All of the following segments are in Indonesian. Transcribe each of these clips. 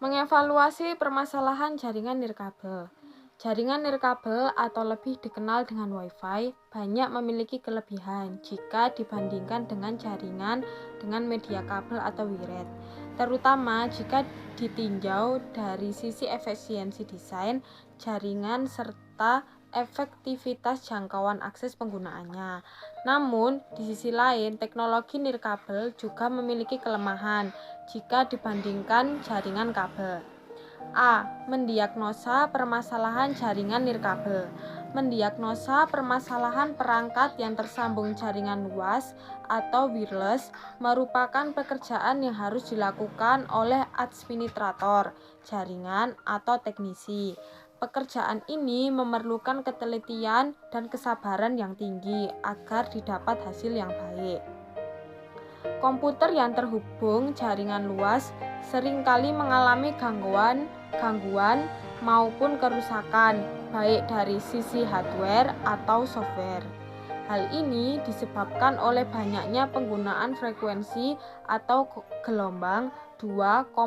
Mengevaluasi permasalahan jaringan nirkabel. Jaringan nirkabel atau lebih dikenal dengan Wi-Fi banyak memiliki kelebihan jika dibandingkan dengan jaringan dengan media kabel atau wired, terutama jika ditinjau dari sisi efisiensi desain jaringan serta efektivitas jangkauan akses penggunaannya. Namun, di sisi lain, teknologi nirkabel juga memiliki kelemahan jika dibandingkan jaringan kabel. A. Mendiagnosa permasalahan jaringan nirkabel. Mendiagnosa permasalahan perangkat yang tersambung jaringan luas atau wireless merupakan pekerjaan yang harus dilakukan oleh administrator jaringan atau teknisi. Pekerjaan ini memerlukan ketelitian dan kesabaran yang tinggi agar didapat hasil yang baik. Komputer yang terhubung jaringan luas seringkali mengalami gangguan maupun kerusakan, baik dari sisi hardware atau software. Hal ini disebabkan oleh banyaknya penggunaan frekuensi atau gelombang 2,4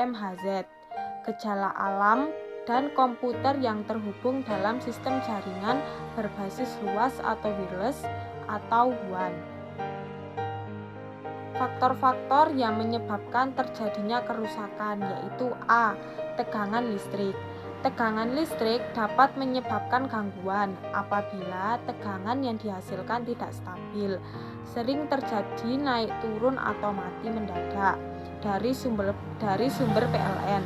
MHz, gejala alam, dan komputer yang terhubung dalam sistem jaringan berbasis luas atau wireless atau WAN. Faktor-faktor yang menyebabkan terjadinya kerusakan yaitu A. Tegangan listrik. Tegangan listrik dapat menyebabkan gangguan apabila tegangan yang dihasilkan tidak stabil, sering terjadi naik turun atau mati mendadak dari sumber PLN.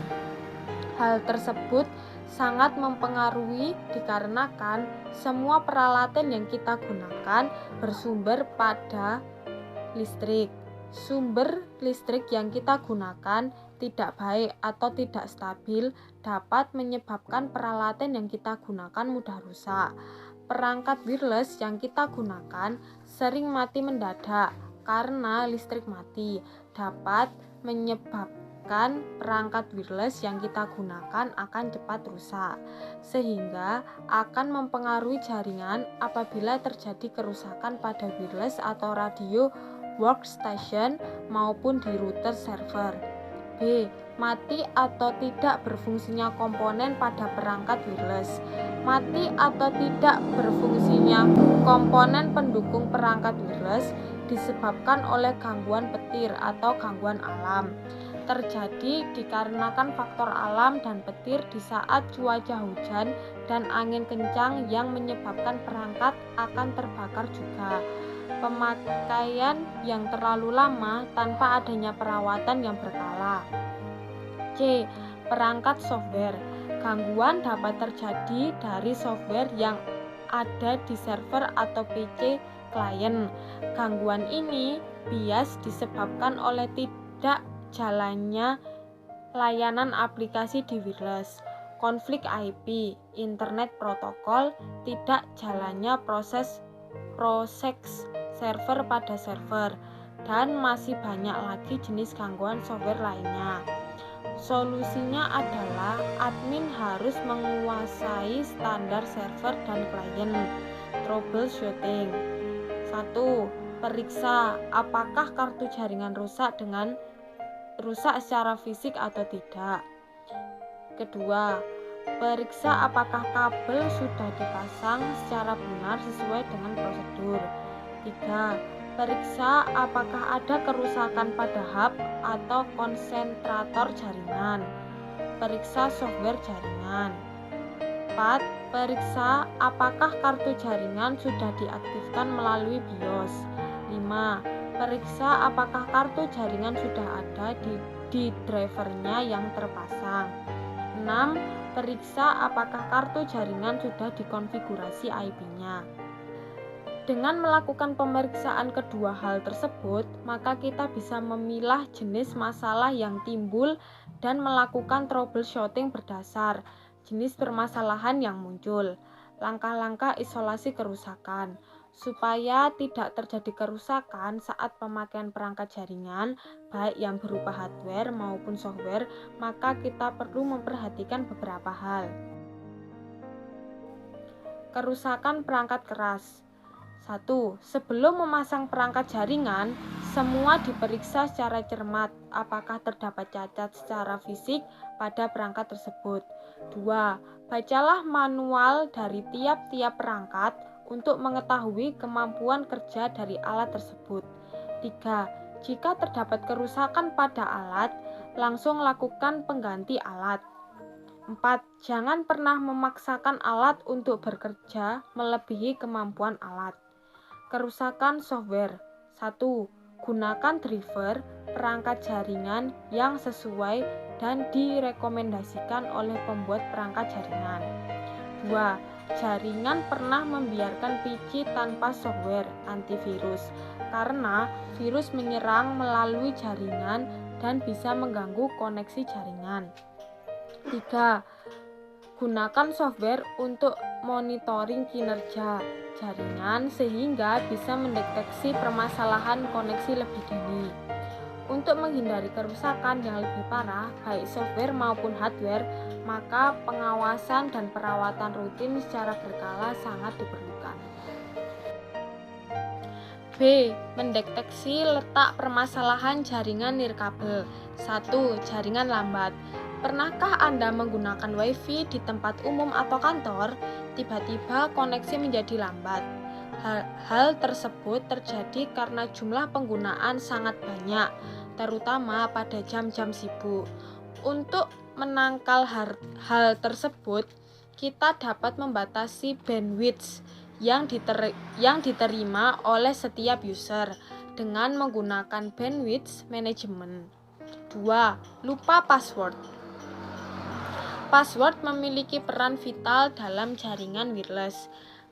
Hal tersebut sangat mempengaruhi dikarenakan semua peralatan yang kita gunakan bersumber pada listrik. Sumber listrik yang kita gunakan tidak baik atau tidak stabil dapat menyebabkan peralatan yang kita gunakan mudah rusak. Perangkat wireless yang kita gunakan sering mati mendadak karena listrik mati, dapat menyebabkan perangkat wireless yang kita gunakan akan cepat rusak, sehingga akan mempengaruhi jaringan apabila terjadi kerusakan pada wireless atau radio workstation maupun di router server. B. Mati atau tidak berfungsinya komponen pada perangkat wireless. Mati atau tidak berfungsinya komponen pendukung perangkat wireless disebabkan oleh gangguan petir atau gangguan alam. Terjadi dikarenakan faktor alam dan petir di saat cuaca hujan dan angin kencang yang menyebabkan perangkat akan terbakar juga. Pemakaian yang terlalu lama tanpa adanya perawatan yang berkala. C. Perangkat software. Gangguan dapat terjadi dari software yang ada di server atau PC klien. Gangguan ini bias disebabkan oleh tidak jalannya layanan aplikasi di wireless, konflik IP, internet protokol, tidak jalannya proses server pada server, dan masih banyak lagi jenis gangguan software lainnya. Solusinya adalah admin harus menguasai standar server dan klien. Troubleshooting. 1. Periksa apakah kartu jaringan rusak secara fisik atau tidak. Kedua, periksa apakah kabel sudah dipasang secara benar sesuai dengan prosedur. 3. Periksa apakah ada kerusakan pada hub atau konsentrator jaringan. Periksa software jaringan. 4. Periksa apakah kartu jaringan sudah diaktifkan melalui BIOS. 5. Periksa apakah kartu jaringan sudah ada di drivernya yang terpasang. 6. Periksa apakah kartu jaringan sudah dikonfigurasi IP-nya. Dengan melakukan pemeriksaan kedua hal tersebut, maka kita bisa memilah jenis masalah yang timbul dan melakukan troubleshooting berdasar jenis permasalahan yang muncul. Langkah-langkah isolasi kerusakan. Supaya tidak terjadi kerusakan saat pemakaian perangkat jaringan, baik yang berupa hardware maupun software, maka kita perlu memperhatikan beberapa hal. Kerusakan perangkat keras. 1. Sebelum memasang perangkat jaringan, semua diperiksa secara cermat apakah terdapat cacat secara fisik pada perangkat tersebut. 2. Bacalah manual dari tiap-tiap perangkat untuk mengetahui kemampuan kerja dari alat tersebut. 3. Jika terdapat kerusakan pada alat, langsung lakukan pengganti alat. 4. Jangan pernah memaksakan alat untuk bekerja melebihi kemampuan alat. Kerusakan software. 1. Gunakan driver perangkat jaringan yang sesuai dan direkomendasikan oleh pembuat perangkat jaringan. 2. Jaringan pernah membiarkan PC tanpa software antivirus karena virus menyerang melalui jaringan dan bisa mengganggu koneksi jaringan. 3. Gunakan software untuk monitoring kinerja jaringan sehingga bisa mendeteksi permasalahan koneksi lebih dini. Untuk menghindari kerusakan yang lebih parah, baik software maupun hardware, maka pengawasan dan perawatan rutin secara berkala sangat diperlukan. B. Mendeteksi letak permasalahan jaringan nirkabel. 1. Jaringan lambat. Pernahkah Anda menggunakan WiFi di tempat umum atau kantor? Tiba-tiba koneksi menjadi lambat. Hal tersebut terjadi karena jumlah penggunaan sangat banyak, terutama pada jam-jam sibuk. Untuk menangkal hal tersebut, kita dapat membatasi bandwidth yang diterima oleh setiap user dengan menggunakan bandwidth management. 2. Lupa password. Password memiliki peran vital dalam jaringan wireless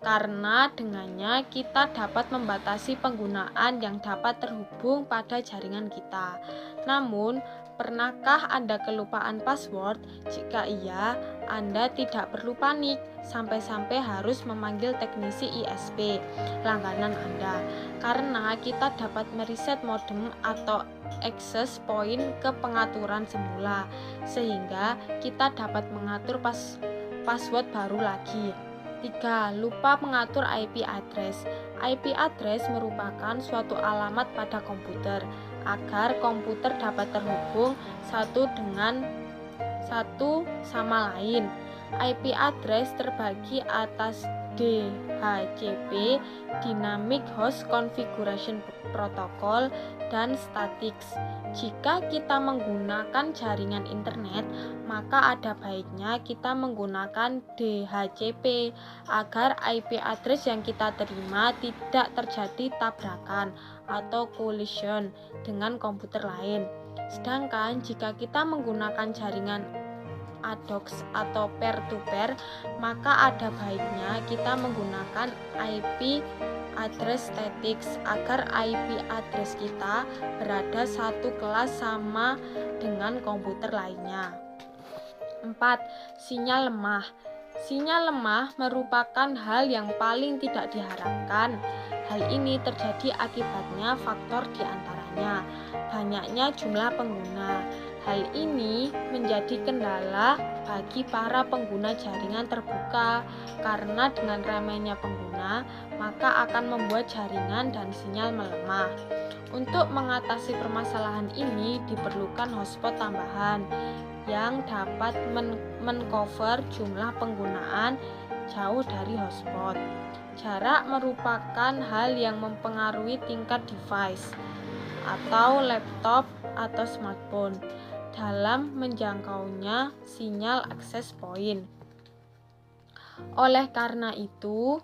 karena dengannya kita dapat membatasi penggunaan yang dapat terhubung pada jaringan kita. Namun, pernahkah Anda kelupaan password? Jika iya, Anda tidak perlu panik sampai-sampai harus memanggil teknisi ISP langganan Anda, karena kita dapat mereset modem atau access point ke pengaturan semula, sehingga kita dapat mengatur password baru lagi. 3. Lupa mengatur IP address. IP address merupakan suatu alamat pada komputer agar komputer dapat terhubung satu sama lain. IP address terbagi atas DHCP, Dynamic Host Configuration Protocol, dan Statics. Jika kita menggunakan jaringan internet, maka ada baiknya kita menggunakan DHCP agar IP address yang kita terima tidak terjadi tabrakan atau collision dengan komputer lain. Sedangkan jika kita menggunakan jaringan ADOX atau peer-to-peer, maka ada baiknya kita menggunakan IP address statics agar IP address kita berada satu kelas sama dengan komputer lainnya. 4. Sinyal lemah. Sinyal lemah merupakan hal yang paling tidak diharapkan. Hal ini terjadi akibatnya faktor diantaranya banyaknya jumlah pengguna. Hal ini menjadi kendala bagi para pengguna jaringan terbuka karena dengan ramainya pengguna, maka akan membuat jaringan dan sinyal melemah. Untuk mengatasi permasalahan ini diperlukan hotspot tambahan yang dapat men-cover jumlah penggunaan jauh dari hotspot. Jarak merupakan hal yang mempengaruhi tingkat device atau laptop atau smartphone dalam menjangkaunya sinyal access point. Oleh karena itu,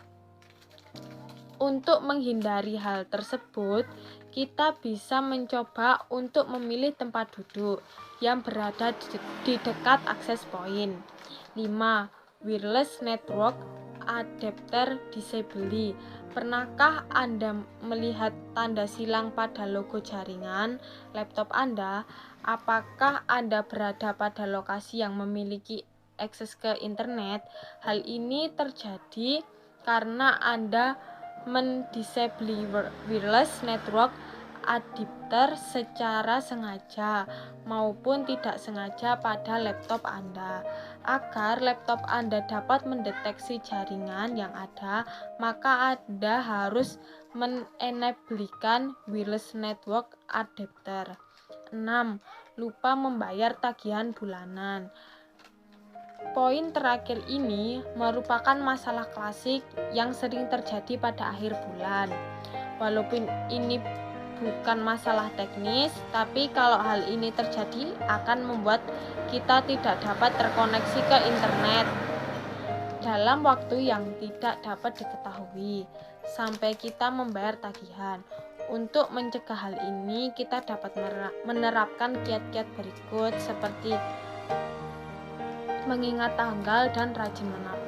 untuk menghindari hal tersebut, kita bisa mencoba untuk memilih tempat duduk yang berada di dekat access point. 5. Wireless network adapter disable. Pernahkah Anda melihat tanda silang pada logo jaringan laptop Anda? Apakah Anda berada pada lokasi yang memiliki akses ke internet? Hal ini terjadi karena Anda mendisable wireless network adapter secara sengaja maupun tidak sengaja pada laptop Anda. Agar laptop Anda dapat mendeteksi jaringan yang ada, maka Anda harus menenablekan wireless network adapter. 6. Lupa membayar tagihan bulanan. Poin terakhir ini merupakan masalah klasik yang sering terjadi pada akhir bulan. Walaupun ini bukan masalah teknis, tapi kalau hal ini terjadi akan membuat kita tidak dapat terkoneksi ke internet dalam waktu yang tidak dapat diketahui sampai kita membayar tagihan. Untuk mencegah hal ini, kita dapat menerapkan kiat-kiat berikut seperti mengingat tanggal dan rajin menabung.